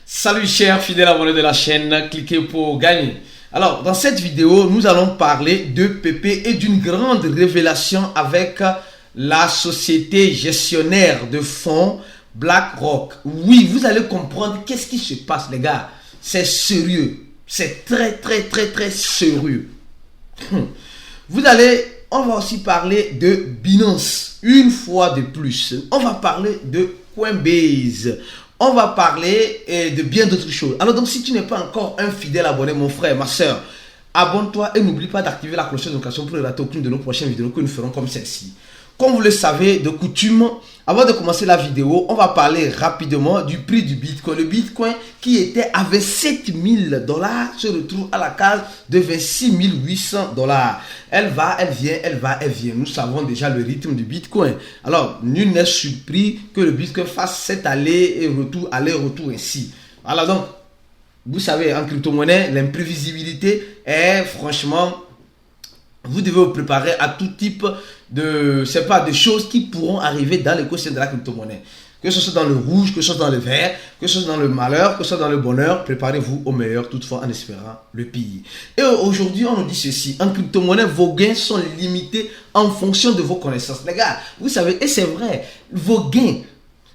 Salut chers fidèles abonnés de la chaîne, cliquez pour gagner. Alors dans cette vidéo, nous allons parler de PP et d'une grande révélation avec la société gestionnaire de fonds BlackRock. Oui, vous allez comprendre qu'est-ce qui se passe les gars. C'est sérieux, c'est très sérieux. On va aussi parler de Binance, une fois de plus. On va parler de Coinbase. On va parler de bien d'autres choses. Alors donc, si tu n'es pas encore un fidèle abonné, mon frère, ma soeur, abonne-toi et n'oublie pas d'activer la cloche de notification pour ne rater aucune de nos prochaines vidéos que nous ferons comme celle-ci. Comme vous le savez de coutume, avant de commencer la vidéo, on va parler rapidement du prix du Bitcoin. Le Bitcoin qui était à 27 000 $ se retrouve à la case de 26 800 $. Elle va, elle vient, elle va, elle vient. Nous savons déjà le rythme du Bitcoin. Alors, nul n'est surpris que le Bitcoin fasse cet aller-retour ainsi. Alors donc, vous savez, en crypto-monnaie, l'imprévisibilité est franchement... Vous devez vous préparer à tout type de choses qui pourront arriver dans l'écosystème de la crypto-monnaie. Que ce soit dans le rouge, que ce soit dans le vert, que ce soit dans le malheur, que ce soit dans le bonheur, préparez-vous au meilleur, toutefois en espérant le pire. Et aujourd'hui, on nous dit ceci, en crypto-monnaie, vos gains sont limités en fonction de vos connaissances. Les gars, vous savez, et c'est vrai, vos gains,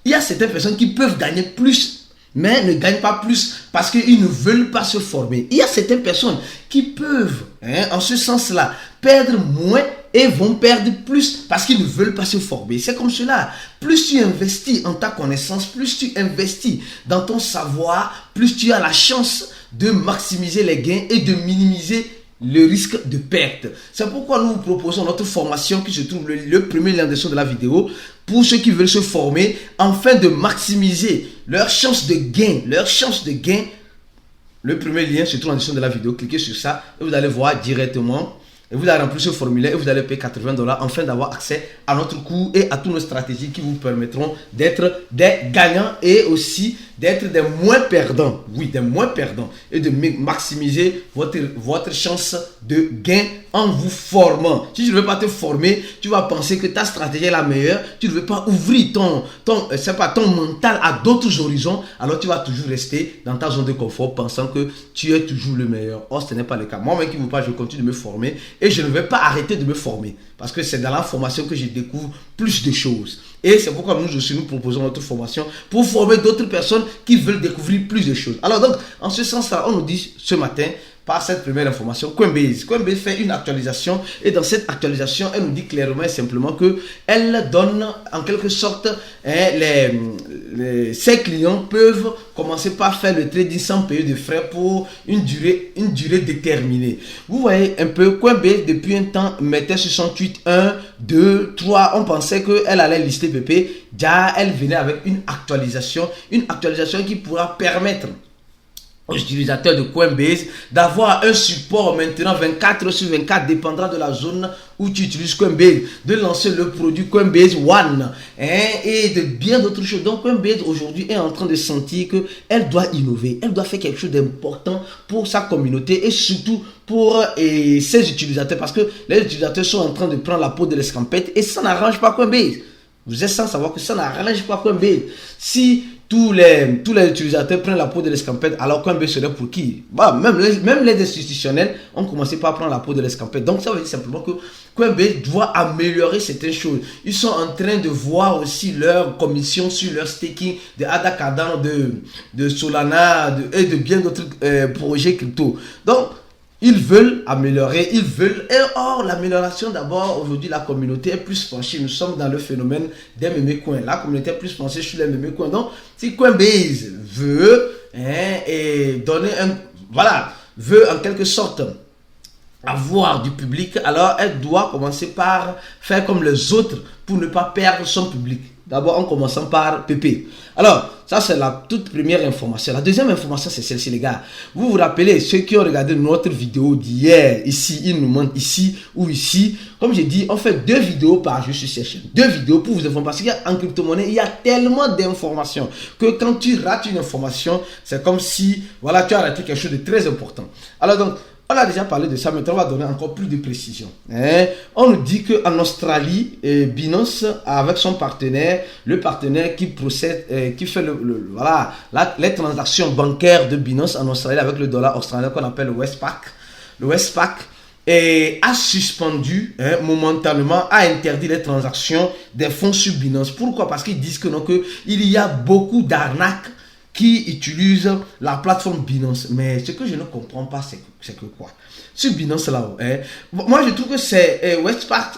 il y a certaines personnes qui peuvent gagner plus, mais ne gagnent pas plus parce qu'ils ne veulent pas se former. Il y a certaines personnes qui peuvent, en ce sens-là, perdre moins et vont perdre plus parce qu'ils ne veulent pas se former. C'est comme cela. Plus tu investis en ta connaissance, plus tu investis dans ton savoir, plus tu as la chance de maximiser les gains et de minimiser le risque de perte. C'est pourquoi nous vous proposons notre formation qui se trouve le premier lien en dessous de la vidéo pour ceux qui veulent se former afin de maximiser leur chance de gain. Le premier lien se trouve en dessous de la vidéo. Cliquez sur ça et vous allez voir directement. Et vous allez remplir ce formulaire et vous allez payer 80 $ afin d'avoir accès à notre cours et à toutes nos stratégies qui vous permettront d'être des gagnants et aussi d'être des moins perdants. Oui, des moins perdants. Et de maximiser votre chance de gain en vous formant. Si tu ne veux pas te former, tu vas penser que ta stratégie est la meilleure. Tu ne veux pas ouvrir ton mental à d'autres horizons. Alors tu vas toujours rester dans ta zone de confort pensant que tu es toujours le meilleur. Or, ce n'est pas le cas. Moi-même qui ne veux pas, je continue de me former. Et je ne vais pas arrêter de me former. Parce que c'est dans la formation que je découvre plus de choses. Et c'est pourquoi nous aussi nous proposons notre formation pour former d'autres personnes qui veulent découvrir plus de choses. Alors donc, en ce sens-là, on nous dit ce matin, par cette première information, Coinbase fait une actualisation et dans cette actualisation, elle nous dit clairement et simplement que elle donne en quelque sorte ses clients peuvent commencer par faire le trading sans payer de frais pour une durée déterminée. Vous voyez un peu, Coinbase depuis un temps mettait sur son tweet 1, 2, 3, on pensait qu'elle allait lister PP, déjà elle venait avec une actualisation qui pourra permettre aux utilisateurs de Coinbase d'avoir un support maintenant 24/24 dépendant de la zone où tu utilises Coinbase, de lancer le produit Coinbase One et de bien d'autres choses. Donc Coinbase aujourd'hui est en train de sentir qu'elle doit innover, elle doit faire quelque chose d'important pour sa communauté et surtout pour ses utilisateurs parce que les utilisateurs sont en train de prendre la peau de l'escampette et ça n'arrange pas Coinbase. Vous êtes sans savoir que ça n'arrange pas Coinbase. Si tous les utilisateurs prennent la peau de l'escampette, alors Coinbase serait pour qui? Même les institutionnels ont commencé par prendre la peau de l'escampette. Donc ça veut dire simplement que Coinbase doit améliorer certaines choses. Ils sont en train de voir aussi leur commission sur leur staking de ADA Cardano, de Solana et de bien d'autres projets crypto. Donc ils veulent améliorer, or l'amélioration d'abord, aujourd'hui la communauté est plus penchée, nous sommes dans le phénomène des meme coins, la communauté est plus penchée sur les meme coins, donc si Coinbase veut veut en quelque sorte avoir du public, alors elle doit commencer par faire comme les autres pour ne pas perdre son public. D'abord en commençant par PP. Alors, ça c'est la toute première information. La deuxième information c'est celle-ci les gars. Vous vous rappelez, ceux qui ont regardé notre vidéo d'hier, ici, ils nous montrent ici ou ici. Comme j'ai dit, on fait 2 vidéos par jour sur cette chaîne. 2 vidéos pour vous informer. Parce qu'en crypto-monnaie, il y a tellement d'informations que quand tu rates une information, c'est comme si, voilà, tu as raté quelque chose de très important. Alors donc, On a déjà parlé de ça, maintenant on va donner encore plus de précision. On nous dit qu'en Australie, Binance, avec son partenaire, le partenaire qui procède, qui fait voilà, les transactions bancaires de Binance en Australie avec le dollar australien qu'on appelle le Westpac, a suspendu momentanément, a interdit les transactions des fonds sur Binance. Pourquoi? Parce qu'ils disent que non, que il y a beaucoup d'arnaques qui utilisent la plateforme Binance. Mais ce que je ne comprends pas, c'est que quoi? Sur Binance là-haut, moi je trouve que c'est Westpac,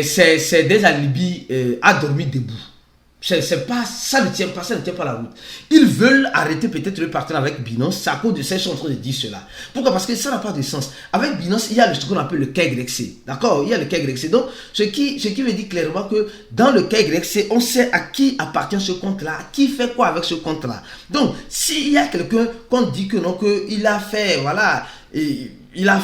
c'est des alibis à dormir debout. C'est pas, ça ne tient pas la route. Ils veulent arrêter peut-être le partenariat avec Binance. C'est à cause de ça qu'ils sont en train de dire cela. Pourquoi? Parce que ça n'a pas de sens. Avec Binance, il y a ce qu'on appelle le KYC. D'accord? Il y a le KYC. Donc, ce qui veut dire clairement que dans le KYC, on sait à qui appartient ce compte-là, qui fait quoi avec ce compte-là. Donc, s'il y a quelqu'un qu'on dit que non, qu'il a fait, voilà, il a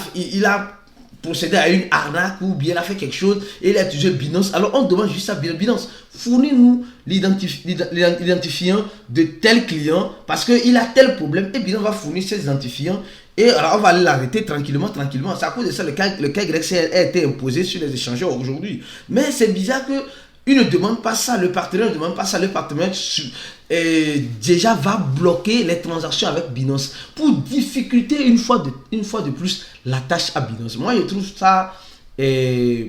procéder à une arnaque ou bien il a fait quelque chose et il a utilisé Binance, alors on demande juste à Binance, fournis-nous l'identifiant de tel client parce qu'il a tel problème et Binance va fournir ses identifiants et alors on va aller l'arrêter tranquillement. C'est à cause de ça le KYC a été imposé sur les échangeurs aujourd'hui. Mais c'est bizarre que il ne demande pas ça, le partenaire ne demande pas ça, le partenaire déjà va bloquer les transactions avec Binance pour difficulter une fois de plus la tâche à Binance. Moi je trouve ça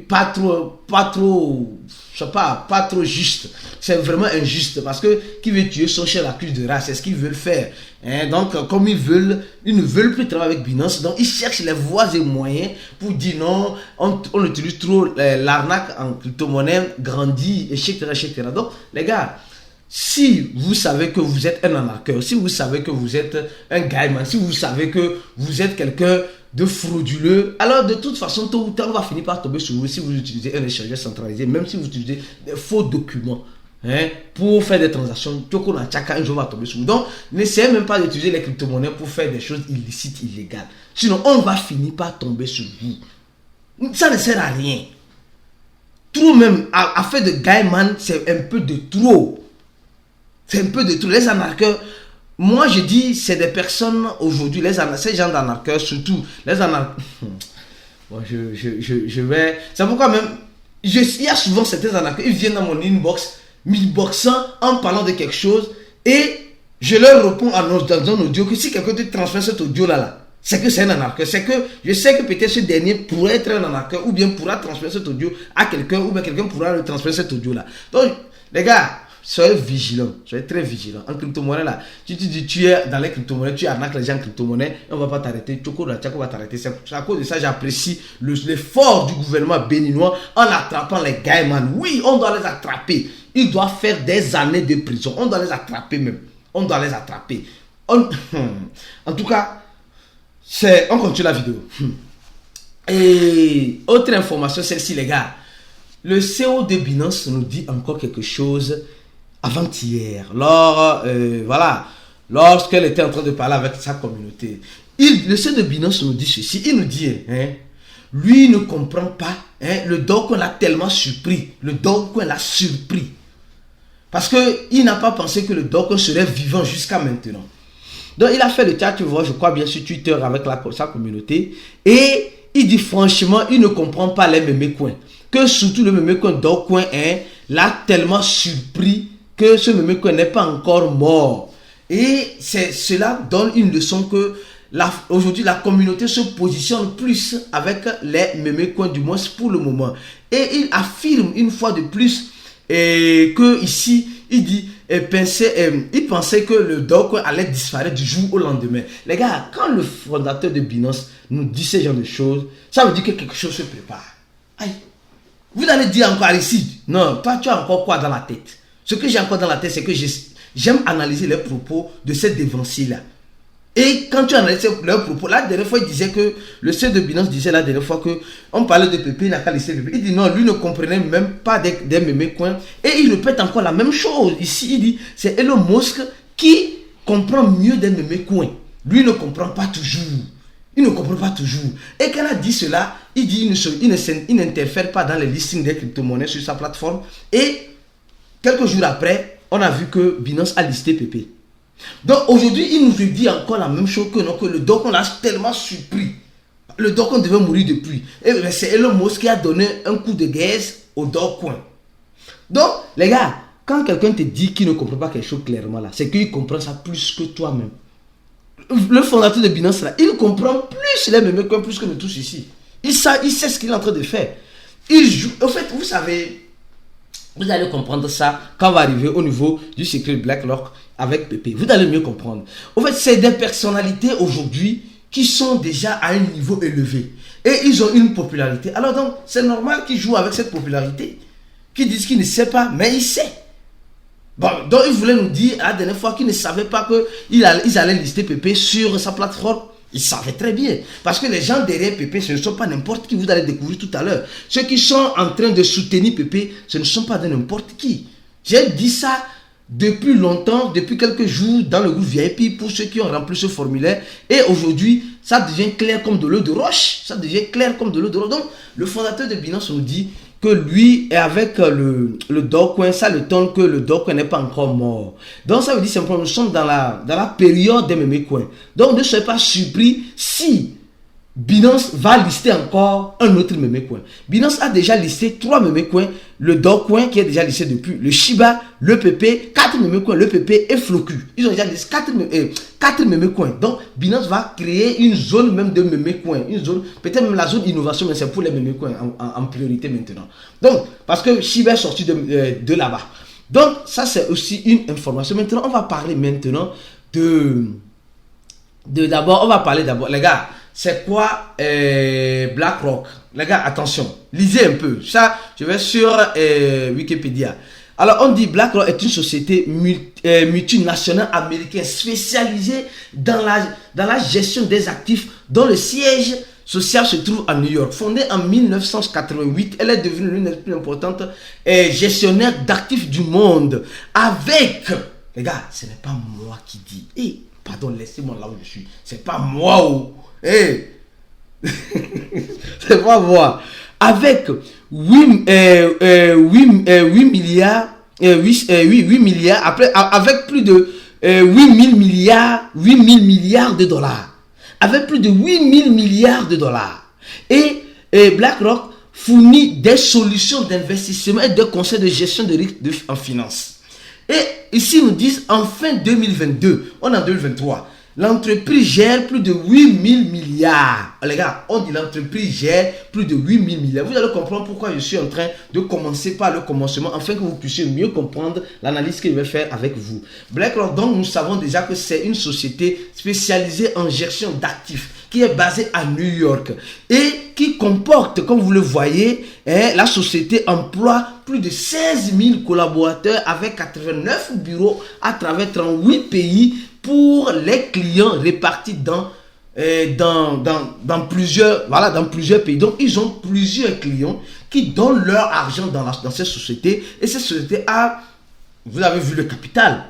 pas trop juste. C'est vraiment injuste parce que qui veut tuer son chien accuse de race, c'est ce qu'ils veulent faire. Donc comme ils ne veulent plus travailler avec Binance, donc ils cherchent les voies et moyens pour dire non, on utilise trop l'arnaque en crypto-monnaie, grandit, etc. Donc les gars, si vous savez que vous êtes un arnaqueur, si vous savez que vous êtes un gaiman, si vous savez que vous êtes quelqu'un de frauduleux, alors de toute façon, tôt ou tard, on va finir par tomber sur vous si vous utilisez un échangeur centralisé, même si vous utilisez des faux documents pour faire des transactions. Un jour va tomber sur vous. Donc, n'essayez même pas d'utiliser les crypto-monnaies pour faire des choses illicites, illégales. Sinon, on va finir par tomber sur vous. Ça ne sert à rien. Trop même, à faire de gaiman, c'est un peu de trop. C'est un peu de tout. Les arnaqueurs, moi je dis, c'est des personnes aujourd'hui, ces gens d'arnaqueurs, surtout les arnaqueurs. Bon, je vais. C'est pourquoi même, il y a souvent certains arnaqueurs, ils viennent dans mon inbox, m'inboxant en parlant de quelque chose, et je leur réponds dans un audio que si quelqu'un te transfère cet audio-là, c'est que c'est un arnaqueur. C'est que je sais que peut-être ce dernier pourrait être un arnaqueur, ou bien pourra transférer cet audio à quelqu'un, ou bien quelqu'un pourra le transférer cet audio-là. Donc, les gars, soyez vigilants, soyez très vigilants. En crypto-monnaie là, tu dis tu es dans les crypto-monnaies, tu arnaques les gens en crypto-monnaie, on va pas t'arrêter, Choco va t'arrêter. C'est à cause de ça j'apprécie l'effort du gouvernement béninois en attrapant les gaiman. Oui, on doit les attraper. Ils doivent faire des années de prison. On doit les attraper même. On doit les attraper. En tout cas, on continue la vidéo. Et autre information, celle-ci les gars. Le CEO de Binance nous dit encore quelque chose avant-hier, lorsqu'elle était en train de parler avec sa communauté. Le CEO de Binance nous dit ceci, il nous dit, lui ne comprend pas, le Dogecoin l'a tellement surpris, parce qu'il n'a pas pensé que le Dogecoin serait vivant jusqu'à maintenant. Donc il a fait le chat, tu vois, je crois bien sur Twitter avec sa communauté, et il dit franchement, il ne comprend pas les meme coins, que surtout le meme coin Dogecoin l'a tellement surpris que ce meme coin n'est pas encore mort. Et cela donne une leçon que aujourd'hui la communauté se positionne plus avec les meme coins, du moins pour le moment. Et il affirme une fois de plus que ici il dit il pensait que le Dogecoin allait disparaître du jour au lendemain. Les gars, quand le fondateur de Binance nous dit ce genre de choses, ça veut dire que quelque chose se prépare. Aïe. Vous allez dire encore ici, non, toi tu as encore quoi dans la tête? Ce que j'ai encore dans la tête, c'est que j'aime analyser les propos de ces dévanciers-là. Et quand tu analyses leurs propos, la dernière fois, il disait que, le CEO de Binance disait la dernière fois que, on parlait de Pépé, il n'a qu'à laisser Pépé. Il dit non, lui ne comprenait même pas des mémés coins. Et il répète encore la même chose. Ici, il dit, c'est Elon Musk qui comprend mieux des mémés coins. Lui ne comprend pas toujours. Il ne comprend pas toujours. Et quand il a dit cela, il dit il n'interfère pas dans les listings des crypto-monnaies sur sa plateforme. Et quelques jours après, on a vu que Binance a listé Pépé. Donc aujourd'hui, il nous dit encore la même chose que, non, que le Dogecoin l'a tellement surpris. Le Dogecoin devait mourir depuis. Et c'est Elon Musk qui a donné un coup de gaz au Dogecoin. Donc, les gars, quand quelqu'un te dit qu'il ne comprend pas quelque chose clairement là, c'est qu'il comprend ça plus que toi-même. Le fondateur de Binance là, il comprend plus les mêmes coins plus que nous tous ici. Il sait ce qu'il est en train de faire. Il joue. En fait, vous savez, vous allez comprendre ça quand on va arriver au niveau du secret de BlackRock avec Pépé. Vous allez mieux comprendre. En fait, c'est des personnalités aujourd'hui qui sont déjà à un niveau élevé. Et ils ont une popularité. Alors donc, c'est normal qu'ils jouent avec cette popularité. Qu'ils disent qu'ils ne savent pas, mais ils savent. Bon, donc ils voulaient nous dire la dernière fois qu'ils ne savaient pas qu'ils allaient lister Pépé sur sa plateforme. Ils savaient très bien. Parce que les gens derrière Pépé, ce ne sont pas n'importe qui. Vous allez découvrir tout à l'heure. Ceux qui sont en train de soutenir Pépé, ce ne sont pas de n'importe qui. J'ai dit ça depuis longtemps, depuis quelques jours, dans le groupe VIP, pour ceux qui ont rempli ce formulaire. Et aujourd'hui, ça devient clair comme de l'eau de roche. Ça devient clair comme de l'eau de roche. Donc, le fondateur de Binance nous dit que lui, et avec le Dogecoin, ça le donne que le Dogecoin n'est pas encore mort. Donc, ça veut dire simplement nous sommes dans la période des meme coins. Donc, ne soyez pas surpris si Binance va lister encore un autre meme coin. Binance a déjà listé 3 meme coins. Le Dogecoin qui est déjà listé depuis, le Shiba, le PP, 4 meme coins, le PP et Floku. Ils ont déjà listé 4 meme coins. Donc, Binance va créer une zone même de meme coins. Une zone, peut-être même la zone innovation, mais c'est pour les meme coins en priorité maintenant. Donc, parce que Shiba est sorti de là-bas. Donc, ça c'est aussi une information. Maintenant, on va parler maintenant d'abord, on va parler d'abord, les gars. C'est quoi BlackRock? Les gars, attention, lisez un peu. Ça, je vais sur Wikipédia. Alors, on dit BlackRock est une société multinationale américaine spécialisée dans la gestion des actifs dont le siège social se trouve à New York. Fondée en 1988, elle est devenue l'une des plus importantes gestionnaires d'actifs du monde. Avec, les gars, ce n'est pas moi qui dis. Pardon, laissez-moi là où je suis. C'est pas moi. C'est pas moi. Avec 8 milliards, après, avec plus de 8 000 milliards de dollars. Avec plus de 8 000 milliards de dollars. Et BlackRock fournit des solutions d'investissement et de conseils de gestion de risque en finance. Et ici, ils nous disent en fin 2022, on est en 2023. L'entreprise gère plus de 8 000 milliards. Les gars, on dit l'entreprise gère plus de 8 000 milliards. Vous allez comprendre pourquoi je suis en train de commencer par le commencement, afin que vous puissiez mieux comprendre l'analyse que je vais faire avec vous. BlackRock, donc, nous savons déjà que c'est une société spécialisée en gestion d'actifs, qui est basée à New York et qui comporte, comme vous le voyez, la société emploie plus de 16 000 collaborateurs avec 89 bureaux à travers 38 pays pour les clients répartis dans plusieurs pays. Donc, ils ont plusieurs clients qui donnent leur argent dans cette société. Et cette société vous avez vu le capital.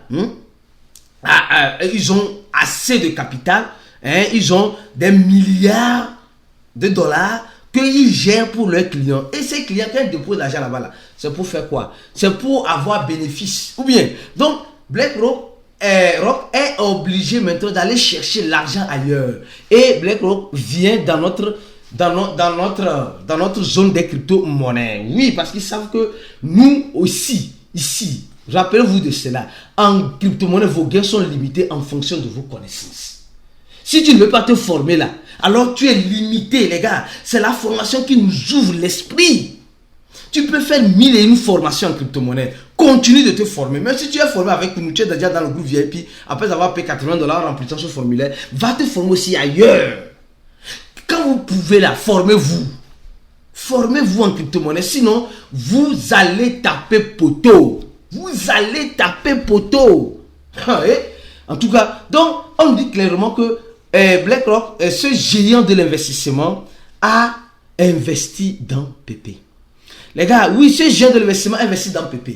Ils ont assez de capital. Ils ont des milliards de dollars qu'ils gèrent pour leurs clients. Et ces clients, quand ils déposent l'argent là-bas, c'est pour faire quoi? C'est pour avoir bénéfice. Ou bien, donc, BlackRock est obligé maintenant d'aller chercher l'argent ailleurs. Et BlackRock vient dans notre zone des crypto-monnaies. Oui, parce qu'ils savent que nous aussi, ici, rappelez-vous de cela, en crypto-monnaie, vos gains sont limités en fonction de vos connaissances. Si tu ne veux pas te former là, alors tu es limité, les gars. C'est la formation qui nous ouvre l'esprit. Tu peux faire 1001 formations en crypto-monnaie. Continue de te former. Même si tu es formé avec nous, tu es déjà dans le groupe VIP, après avoir payé $80 en remplissant ce formulaire, va te former aussi ailleurs. Quand vous pouvez là, formez-vous. Formez-vous en crypto-monnaie. Sinon, vous allez taper poteau. Vous allez taper poteau. En tout cas, donc, on dit clairement que BlackRock, ce géant de l'investissement, a investi dans PP. Les gars, oui, ce géant de l'investissement a investi dans PP.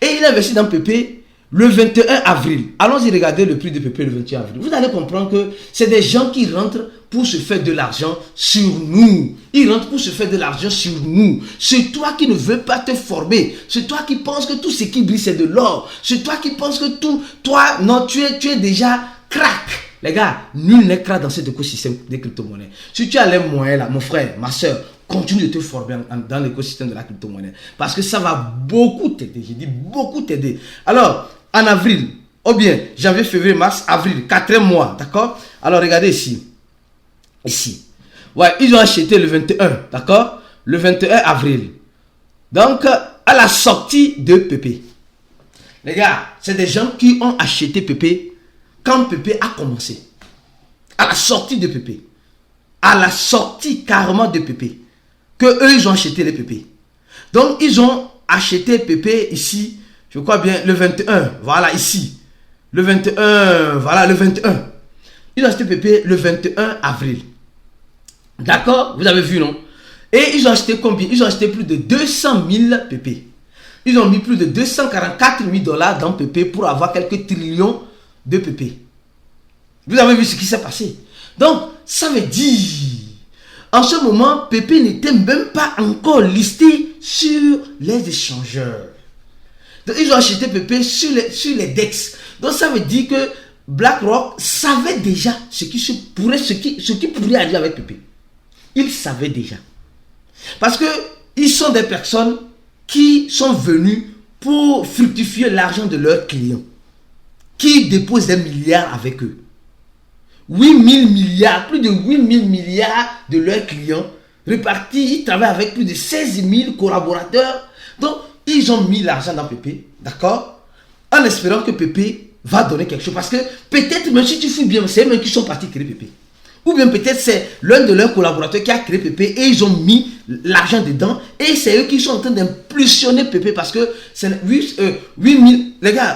Et il a investi dans PP le 21 avril. Allons-y regarder le prix de PP le 21 avril. Vous allez comprendre que c'est des gens qui rentrent pour se faire de l'argent sur nous. Ils rentrent pour se faire de l'argent sur nous. C'est toi qui ne veux pas te former. C'est toi qui penses que tout ce qui brille, c'est de l'or. C'est toi qui penses que tout... Toi, non, tu es déjà crack. Les gars, nul n'est crack dans cet écosystème des crypto-monnaies. Si tu as les moyens là, mon frère, ma soeur, continue de te former dans l'écosystème de la crypto-monnaie. Parce que ça va beaucoup t'aider. J'ai dit beaucoup t'aider. Alors, en avril, ou bien janvier, février, mars, avril, 4 mois, d'accord? Alors, regardez ici. Ici. Ouais, ils ont acheté le 21, d'accord? Le 21 avril. Donc, à la sortie de Pépé. Les gars, c'est des gens qui ont acheté Pépé quand Pépé a commencé. À la sortie de Pépé. À la sortie carrément de Pépé. Que eux, ils ont acheté les Pépé. Donc, ils ont acheté Pépé ici, je crois bien, le 21. Voilà, ici. Le 21, voilà, le 21. Ils ont acheté Pépé le 21 avril. D'accord? Vous avez vu, non? Et ils ont acheté combien? Ils ont acheté plus de 200 000 Pépé. Ils ont mis plus de 244 000 $ dans Pépé pour avoir quelques trillions de Pépé. Vous avez vu ce qui s'est passé? Donc, ça veut dire, en ce moment, Pépé n'était même pas encore listé sur les échangeurs. Donc, ils ont acheté Pépé sur les DEX. Donc, ça veut dire que BlackRock savait déjà ce qui pourrait arriver avec Pépé. Ils savaient déjà. Parce que ils sont des personnes qui sont venues pour fructifier l'argent de leurs clients, qui déposent des milliards avec eux. 8 000 milliards, plus de 8 000 milliards de leurs clients répartis. Ils travaillent avec plus de 16 000 collaborateurs. Donc, ils ont mis l'argent dans Pépé, d'accord? En espérant que Pépé va donner quelque chose. Parce que peut-être, même si tu fouilles bien, c'est eux qui sont partis créer Pépé. Ou bien peut-être c'est l'un de leurs collaborateurs qui a créé Pépé et ils ont mis l'argent dedans. Et c'est eux qui sont en train d'impulsionner Pépé parce que 8 000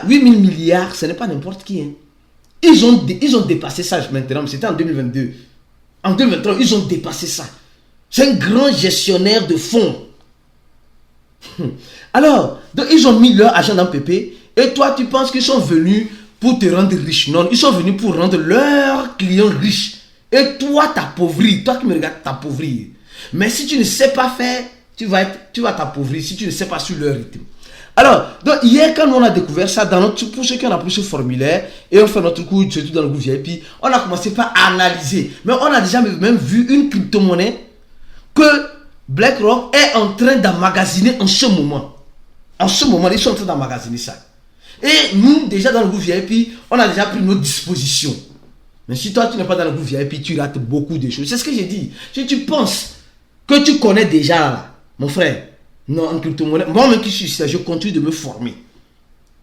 milliards, ce n'est pas n'importe qui. Hein. Ils ont dépassé ça maintenant. C'était en 2022. En 2023, ils ont dépassé ça. C'est un grand gestionnaire de fonds. Alors, donc ils ont mis leur argent dans Pépé. Et toi, tu penses qu'ils sont venus pour te rendre riche? Non, ils sont venus pour rendre leurs clients riches. Et toi, t'appauvris. Toi qui me regardes, t'appauvrir. Mais si tu ne sais pas faire, tu vas t'appauvrir si tu ne sais pas sur leur rythme. Alors, donc hier, quand on a découvert ça, pour ceux qui ont appris ce formulaire, et on fait notre cours, surtout dans le groupe VIP, on a commencé par analyser. Mais on a déjà même vu une crypto-monnaie que BlackRock est en train d'emmagasiner en ce moment. En ce moment, ils sont en train d'emmagasiner ça. Et nous, déjà dans le groupe VIP, on a déjà pris nos dispositions. Mais si toi, tu n'es pas dans le groupe VIP, tu rates beaucoup de choses. C'est ce que j'ai dit. Si tu penses que tu connais déjà, là, mon frère, non, en crypto-monnaie, moi-même qui suis ici, je continue de me former.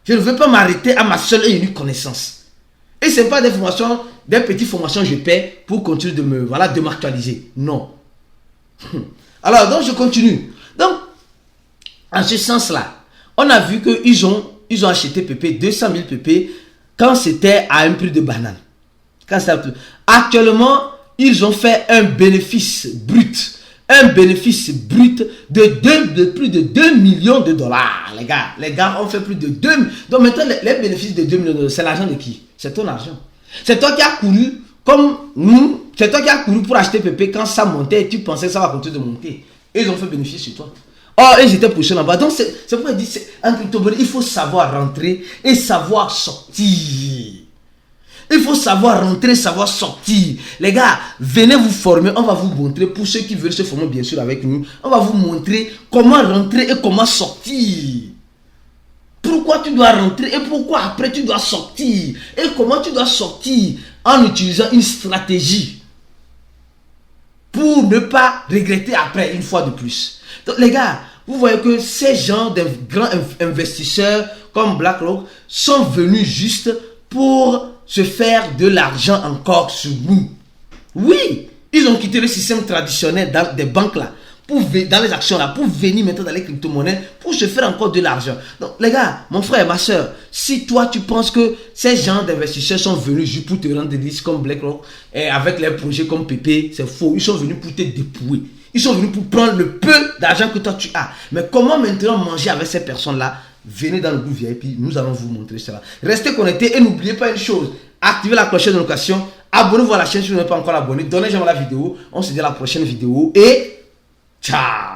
Je ne veux pas m'arrêter à ma seule et unique connaissance. Et ce n'est pas des formations, des petites formations que je paie pour continuer de m'actualiser. Non. Alors, donc, je continue. Donc, en ce sens-là, on a vu qu'ils ont acheté Pépé, 200 000 Pépé, quand c'était à un prix de banane. Actuellement, ils ont fait un bénéfice brut. Un bénéfice brut de plus de 2 millions de dollars. Les gars ont fait plus de 2 millions. Donc maintenant, les bénéfices de 2 millions de dollars, c'est l'argent de qui? C'est ton argent. C'est toi qui as couru comme nous. C'est toi qui as couru pour acheter Pépé quand ça montait et tu pensais que ça va continuer de monter. Et ils ont fait bénéfice sur toi. Oh, et j'étais poussé en bas. Donc c'est pourquoi je dis, en crypto-monnaie, il faut savoir rentrer et savoir sortir. Il faut savoir rentrer, savoir sortir. Les gars, venez vous former. On va vous montrer, pour ceux qui veulent se former bien sûr avec nous, on va vous montrer comment rentrer et comment sortir. Pourquoi tu dois rentrer et pourquoi après tu dois sortir. Et comment tu dois sortir en utilisant une stratégie pour ne pas regretter après une fois de plus. Donc les gars, vous voyez que ces gens de grands investisseurs comme BlackRock sont venus juste pour se faire de l'argent encore sur nous. Oui, ils ont quitté le système traditionnel dans des banques là, dans les actions là, pour venir maintenant dans les crypto-monnaies, pour se faire encore de l'argent. Donc les gars, mon frère, ma soeur, si toi tu penses que ces gens d'investisseurs sont venus juste pour te rendre riche comme BlackRock, et avec les projets comme Pépé, c'est faux. Ils sont venus pour te dépouiller. Ils sont venus pour prendre le peu d'argent que toi tu as. Mais comment maintenant manger avec ces personnes-là? Venez dans le groupe VIP, nous allons vous montrer cela. Restez connectés et n'oubliez pas une chose. Activez la cloche de notification, Abonnez-vous à la chaîne si vous n'êtes pas encore abonné. Donnez j'aime la vidéo. On se dit à la prochaine vidéo et ciao.